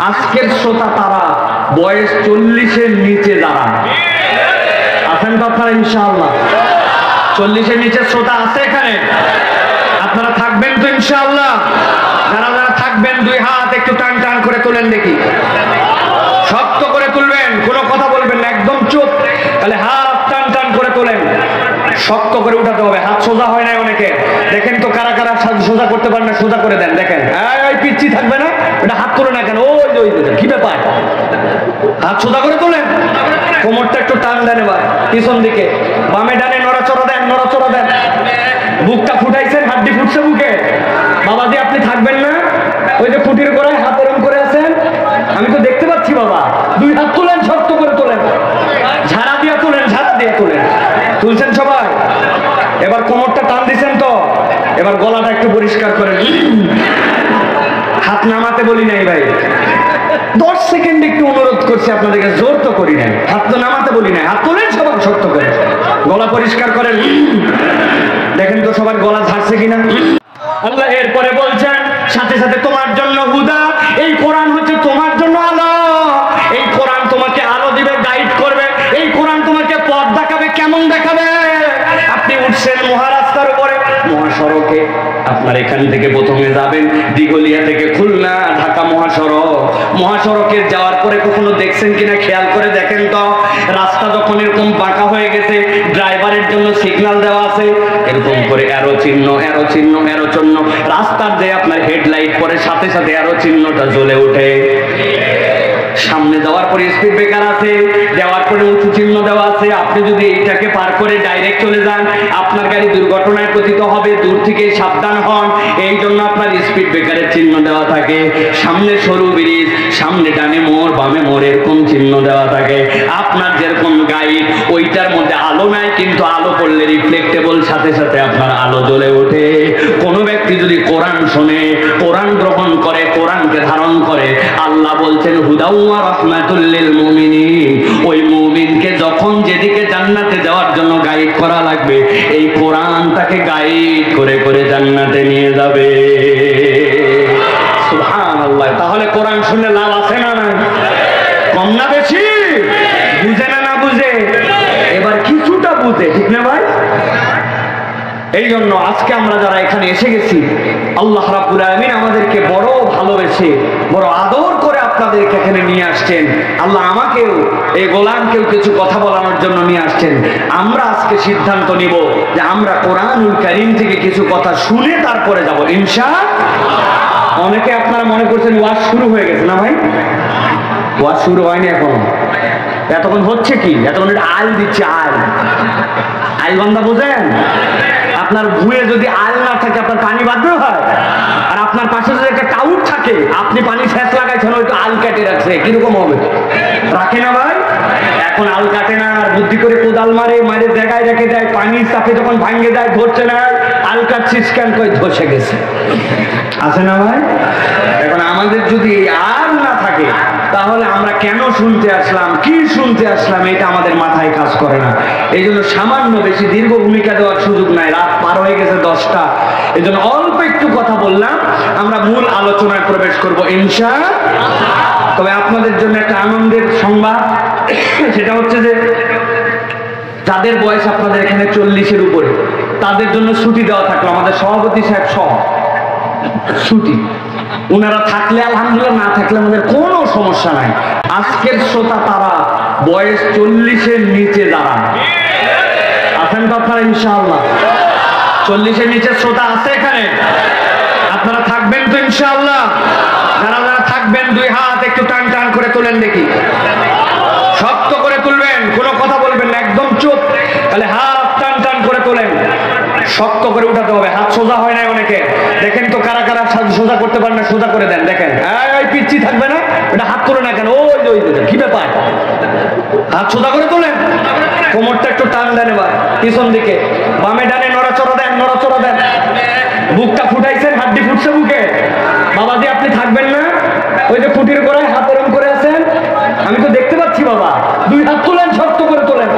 আজকের শ্রোতা তারা বয়স 40-এর নিচে যারা আছেন তো আপনারা ইনশাআল্লাহ 40-এর নিচে শ্রোতা আছে এখানে? আপনারা থাকবেন তো ইনশাআল্লাহ? যারা যারা থাকবেন দুই হাত একটু টান টান করে তোলেন দেখি, শক্ত করে তুলবেন, কোনো কথা বলবেন না, একদম চুপ। তাহলে হাত টান টান করে তোলেন, শক্ত করে উঠাতে হবে। হাত সোজা হয় না অনেকে, দেখেন তো কারা কারা সোজা করতে পারেন না, সোজা করে দেন। দেখেন ওই পিচ্ছি থাকবে না, এটা হাত তোলে না কেন? ওই কি ব্যাপার? হাত সোজা করে তোলেন, কোমরটা একটু টান দেন, এবার পিছন দিকে বামে ডানে নড়াচড়া দেন, নড়াচড়া দেন। বুকটা ফুটাইছেন, হাড্ডি ফুটছে বুকে। বাবাজি আপনি থাকবেন না? ওই যে ফুটির গোড়ায় হাত এরম করে আছেন, আমি তো দেখতে পাচ্ছি বাবা। দুই হাত তোলেন, শক্ত করে তোলেন, ঝাড়া দিয়া তোলেন, ঝাড়া দিয়া তোলেন। তুলছেন সবাই? এবার কোমরটা টান দিছেন তো, এবার গলাটা একটু পরিষ্কার করেন। হাত নামাতে বলি নাই ভাই, 10 সেকেন্ড একটু অনুরোধ করছি আপনাদেরকে, জোর তো করি নাই। হাত তো নামাতে বলি নাই, হাত তোলেন সবাই শক্ত করে, গলা পরিষ্কার করেন। দেখেন তো সবার গলা ঝাড়ছে কিনা। আল্লাহ এরপরে বলছেন সাথে সাথে তোমার জন্য হুদা, এই কোরআন হচ্ছে তোমার জন্য আলো। এই কোরআন তোমাকে আলো দিবে, গাইড করবে। এই কোরআন তোমাকে পথ দেখাবে। কেমন দেখাবে? আপনি উঠছেন মহারাস্তার উপরে, মহাসড়কে, আপনার এখান থেকে প্রথমে যাবেন দিঘলিয়া থেকে খুলনা ঢাকা মহাসড়ক। মহাসড়কের যাওয়ার পরে কখনো দেখছেন কিনা খেয়াল করে দেখেন তো, রাস্তা যখন এরকম বাঁকা হয়ে গেছে, ড্রাইভারের জন্য সিগন্যাল দেওয়া আছে এরকম করে, অ্যারো চিহ্ন, অ্যারো চিহ্ন, অ্যারো চিহ্ন। রাস্তার যে আপনার হেডলাইট পরে সাথে সাথে অ্যারো চিহ্নটা জ্বলে ওঠে। সামনে যাওয়ার পরে স্পিড ব্রেকার আছে, দেওয়ার পরে উঁচু চিহ্ন দেওয়া আছে। আপনি যদি এইটাকে পার করে ডাইরেক্ট চলে যান, আপনার গাড়ি দুর্ঘটনায় পতিত হবে। দূর থেকে সাবধান হন, এই জন্য আপনার স্পিড ব্রেকারের চিহ্ন দেওয়া থাকে। সামনে সরু ব্রিজ, সামনে ডানে মোড়, বামে মোড়, এরকম চিহ্ন দেওয়া থাকে। আপনার যেরকম গাইড, ওইটার মধ্যে আলো নাই, কিন্তু আলো পড়লে রিফ্লেক্টেবল, সাথে সাথে আপনার আলো জ্বলে ওঠে। কোনো ব্যক্তি যদি কোরআন শোনে, কোরআন গ্রহণ করে, কোরআনকে ধারণ করে, আল্লাহ বলছেন হুদাউ ওয়া রাহমাতুল লিল মুমিনিন। ওই মুমিনকে যখন যেদিকে জান্নাতে যাওয়ার জন্য গাইড করা লাগবে, এই কোরআন তাকে গাইড করে করে জান্নাতে নিয়ে যাবে। সুবহানাল্লাহ। তাহলে কোরআন শুনলে লাভ আছে না নাই? কম না বেশি? বুঝে না না বুঝে? এবার কিছুটা বুঝে, ঠিক না ভাই? এই জন্য আজকে আমরা যারা এখানে এসে গেছি, আল্লাহ রাব্বুল আলামিন আমাদেরকে বড় ভালোবেসে, বড় আদর করে আপনাদেরকে এখানে নিয়ে আসছেন। আল্লাহ আমাকেও, এই গোলামকেও কিছু কথা বলানোর জন্য নিয়ে আসছেন। আমরা আজকে সিদ্ধান্ত নিব যে আমরা কোরআনুল কারীম থেকে কিছু কথা শুনে তারপরে যাব ইনশাআল্লাহ। অনেকে আপনারা মনে করছেন ওয়াজ শুরু হয়ে গেছে, না ভাই? ওয়াজ শুরু হয়নি এখন। এতক্ষণ হচ্ছে কি? এতক্ষণ আল দিচ্ছে, আল আল বান্দা বোঝেন? আপনার ভুঁয়ে যদি আল না থাকে, আপনার পানি বাঁধবে হয়। আর আপনার পাশে যদি একটা টাউট থাকে, আপনি পানি ফ্যাস লাগাইছেন, ওই আল কেটে রাখছে, কিরকম হবে? রাখে না ভাই? এখন আল কাটে না, আর বুদ্ধি করে কোদাল মারে, মারে জায়গায় রেখে দেয়। পানির চাপে যখন ভাঙ্গে যায়, ধরছে না, আল কাটছিস কেন, কই ধসে গেছে। আছে না ভাই? এখন আমাদের যদি আর না থাকে, তাহলে আমরা কেন শুনতে আসলাম, কি শুনতে আসলাম, এটা আমাদের মাথায় কাজ করে না। এই জন্য সামান্য, বেশি দীর্ঘ ভূমিকা দেওয়ার সুযোগ নাই। রাত পার হয়ে গেছে 10টা, এই জন্য অল্প একটু কথা বললাম। আমরা মূল আলোচনায় প্রবেশ করবো ইনশাআল্লাহ। তবে আপনাদের জন্য একটা আনন্দের সংবাদ, সেটা হচ্ছে যে যাদের বয়স আপনাদের এখানে 40-এর উপরে, তাদের জন্য ছুটি দেওয়া থাকলো। আমাদের সভাপতি সাহেব সব ছুটি, ওনারা থাকলে আলহামদুলিল্লাহ, না থাকলে আমাদের কোনো সমস্যা নাই। আজকের শ্রোতা তারা বয়স 40-এর নিচে যারা আছেন তো আপনারা ইনশাআল্লাহ? 40-এর নিচে শ্রোতা আছে এখানে? আপনারা থাকবেন তো ইনশাআল্লাহ? যারা যারা থাকবেন দুই হাত একটু টান টান করে তোলেন দেখি, শক্ত করে তুলবেন, কোনো কথা বলবেন না, একদম চুপ। তাহলে হাত টান টান করে তোলেন, শক্ত করে উঠাতে হবে। হাত সোজা হয় না অনেকে, দেখেন তো কারা কারা সোজা করতে পারেন না, সোজা করে দেন। দেখেন ওই পিচ্ছি থাকবে না, এটা হাত তোলে না কেন? ওই কি ব্যাপার? হাত সোজা করে তোলেন, কোমরটা একটু টান দেন, এবার পিছন দিকে বামে ডানে নড়াচড়া দেন, নড়াচড়া দেন। বুকটা ফুটাইছেন, হাড্ডি ফুটছে বুকে। বাবাজি আপনি থাকবেন না? ওই যে ফুটির গোড়ায় হাত এরম করে আছেন, আমি তো দেখতে পাচ্ছি বাবা। দুই হাত তোলেন, শক্ত করে তোলেন,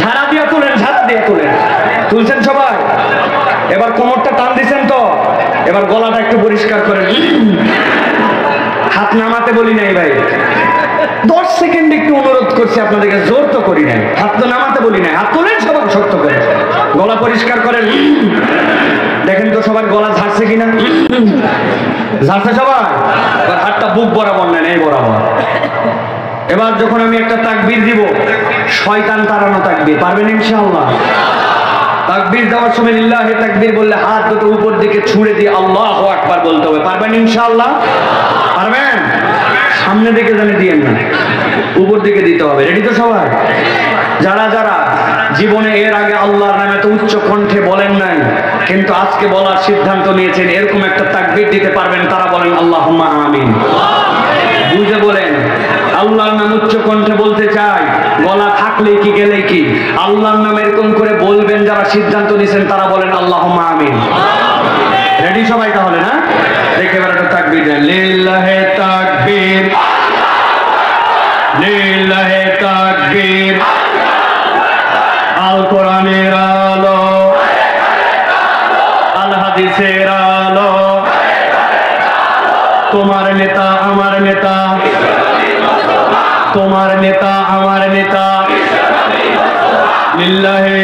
ঝাড়া দিয়া তোলেন, ঝাড়া দিয়া তোলেন। তুলছেন সবাই? এবার কোমরটা টান দিছেন তো, এবার গলাটা একটু পরিষ্কার করেন। হাত হাত নামাতে বলি নাই ভাই, 10 সেকেন্ড একটু অনুরোধ করছি আপনাদেরকে, জোর তো করি নাই, হাত তো নামাতে বলি নাই। হাত তোলেন সবার শক্ত করে, গলা পরিষ্কার করেন। দেখেন তো সবার গলা ঝাড়ছে কিনা, ঝাড়ছে সবার? এবার হাতটা বুক বরাবর নেন, এই বরাবর। এবার যখন আমি একটা তাকবীর দিব, শয়তান তাড়ানো তাকবীর, পারবেন ইনশাআল্লাহ? তাকবীর দেওয়ার সময় লিল্লাহি তাকবীর বললে হাত দুটো উপর দিকে ছুঁড়ে দিয়ে আল্লাহু আকবার বলতে হবে, পারবেন ইনশাআল্লাহ? পারবেন? সামনে দিকে জানি দিয়েন না, উপর দিকে দিতে হবে। রেডি তো সবাই? যারা যারা জীবনে এর আগে আল্লাহর নামে তো উচ্চ কণ্ঠে বলেন নাই, কিন্তু আজকে বলার সিদ্ধান্ত নিয়েছেন, এরকম একটা তাকবীর দিতে পারবেন, তারা বলেন আল্লাহুম্মা আমিন। বুঝে বলেন, আল্লাহর নাম উচ্চ কণ্ঠে বলতে চাই, গলা থাকলে কি গেলে কি, আল্লাহর নাম এরকম করে বলবেন যারা সিদ্ধান্ত নিয়েছেন, তারা বলেন আল্লাহুম্মা আমিন। রেডি সবাই তাহলে? না দেখে এবার একটা তাকবীর দেন, লিল্লাহি তাকবীর, লিল্লাহি তাকবীর। আল কোরআনের আলো, আল হাদিসের আলো, তোমার নেতা আমার নেতা, তোমার নেতা আমার নেতা, লিল্লাহি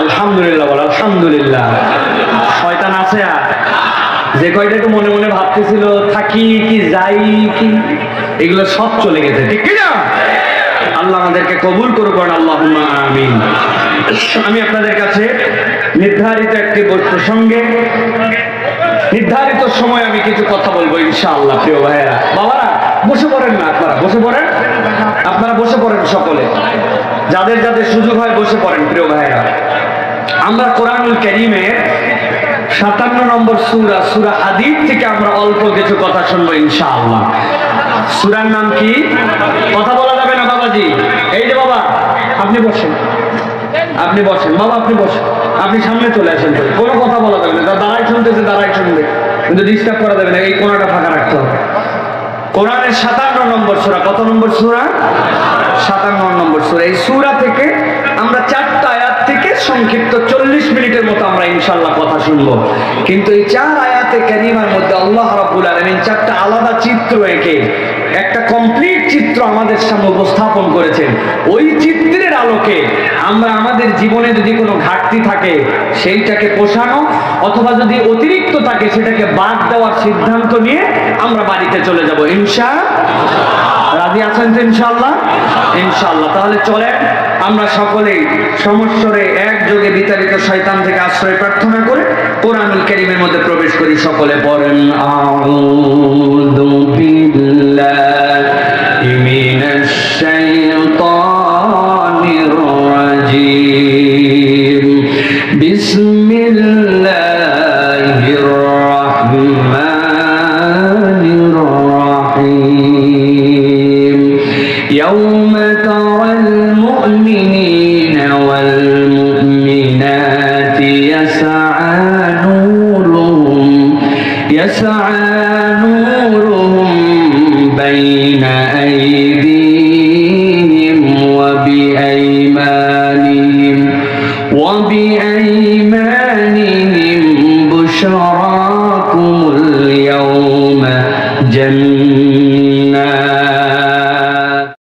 আলহামদুলিল্লাহ বল, আলহামদুলিল্লাহ। শয়তান আছে আর যে কয়টা একটু মনে মনে ভাবতেছিল থাকি কি যাই কি, এগুলো সব চলে গেছে, ঠিক কি না? আল্লাহ আমাদেরকে কবুল করুক, আল্লাহুম্মা আমিন। আমি আপনাদের কাছে নির্ধারিত একটি প্রসঙ্গে নির্ধারিত সময় আমি কিছু কথা বলবো ইনশাআল্লাহ। প্রিয় ভাইয়েরা, বাবারা বসে পড়েন না, আপনারা বসে পড়েন, আপনারা বসে পড়েন সকলে, যাদের যাদের সুযোগ হয় বসে পড়েন। প্রিয় ভাইয়েরা, আমরা কোরআনুল কারীমের 57 নম্বর সূরা, সূরা হাদীদ থেকে আমরা অল্প কিছু কথা শুনবো ইনশাআল্লাহ। সূরার নাম কি? কথা বলা যাবে না বাবাজি। এই যে বাবা, আপনি বসেন, আপনি বসেন বাবা, আপনি বসেন, আপনি সামনে চলে আসেন, কোনো কথা বলা যাবে না, দাঁড়াই শুনতেছে দাঁড়াই শুনবে, কিন্তু ডিস্টার্ব করা যাবে না, এই কোণাটা ফাঁকা রাখতে হবে। কোরআনের 57 নম্বর সূরা, কত নম্বর সূরা? 57 নম্বর সূরা। এই সূরা থেকে আমরা 4টা আয়াত থেকে সংক্ষিপ্ত 40 মিনিটের মতো আমরা ইনশাআল্লাহ কথা শুনবো। কিন্তু এই 4 আয়াতে কারিমার মধ্যে আল্লাহ রাব্বুল আলামিন 4টা আলাদা চিত্র এঁকে একটা কমপ্লিট চিত্র আমাদের সামনে উপস্থাপন করেছেন। ওই চিত্রের আলোকে আমরা আমাদের জীবনে যদি কোনো ঘাটতি থাকে সেইটাকে পোষানো, অথবা যদি অতিরিক্ত থাকে সেটাকে বাদ দেওয়ার সিদ্ধান্ত নিয়ে আমরা বাড়িতে চলে যাব ইনশাআল্লাহ। রাজি আছেন তো ইনশাআল্লাহ? ইনশাআল্লাহ। তাহলে চলেন আমরা সকলেই সমস্বরে একযোগে বিতাড়িত শয়তান থেকে আশ্রয় প্রার্থনা করে কোরআনুল কারীমের মধ্যে প্রবেশ করি। সকলে পড়েন, আউযু বিল্লাহি মিনাশ শাইতানির রাজীম, বিসমিল্লাহির রাহমানির রাহিম। ইয়াউমা তারাল মুমিনিনা ওয়াল মুমিনাতি ইয়াসআ নূরুহুম ইয়াসআ